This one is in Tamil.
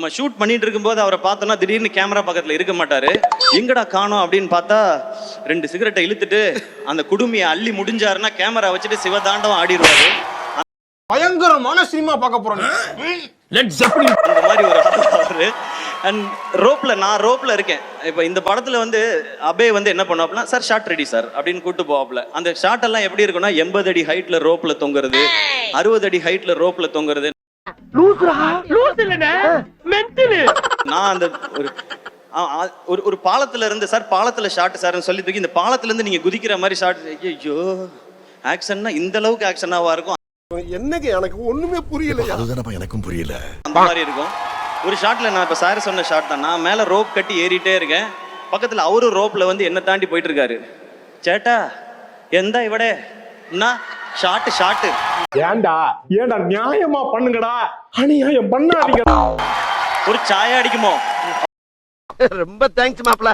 நம்ம ஷூட் பண்ணிட்டு இருக்கும்போது அவரை பார்த்தோம்னா திடீர்னு கேமரா பக்கத்துல இருக்க மாட்டாரு. எங்கடா காணோம் அப்படின்னு பார்த்தா 2 சிகரெட்டை இழுத்துட்டு அந்த குடுமியை அள்ளி முடிஞ்சாருன்னா கேமரா வச்சுட்டு சிவதாண்டவம் ஆடிடுவாரு. பயங்கரமான சினிமா பார்க்க போறோம். அந்த மாதிரி ஒரு அவரு. அண்ட் நான் ரோப்ல இருக்கேன். இப்போ இந்த படத்துல வந்து அபே வந்து என்ன பண்ணுவாப்னா, சார் ஷார்ட் ரெடி சார் அப்படின்னு கூட்டு போவாப்ல. அந்த ஷார்ட் எல்லாம் எப்படி இருக்கும்னா 80 அடி ஹைட்ல ரோப்ல தொங்குறது, 60 அடி ஹைட்ல ரோப்ல தொங்குறது. நான் அந்த ஒரு பாலத்துல இருந்து சார் பாலத்துல ஷார்ட் சார்னு சொல்லி தூக்கி இந்த பாலத்துல இருந்து நீங்க குதிக்கிற மாதிரி ஷார்ட். ஐயோ ஆக்ஷன்னா இந்த அளவுக்கு ஆக்ஷனாவா இருக்கும். என்னங்க எனக்கு ஒண்ணுமே புரியல. அதுதானப்பா எனக்கும் புரியல. அந்த மாதிரி இருக்கும். ஒரு ஷாட்ல நான் இப்ப சார் சொன்ன ஷாட் தான். நான் மேல ரோப் கட்டி ஏறிட்டே இருக்கேன். பக்கத்துல அவரும் ரோப்ல வந்து என்ன தாண்டி போயிட்டு இருக்காரு. சேட்டா எந்த இவடே ஷாட்டு ஏண்டா நியாயமா பண்ணுங்கடா, அநியாயம் பண்ணாதீங்க. ஒரு சாயா அடிக்குமோ. ரொம்ப தேங்க்ஸ் மாப்ள.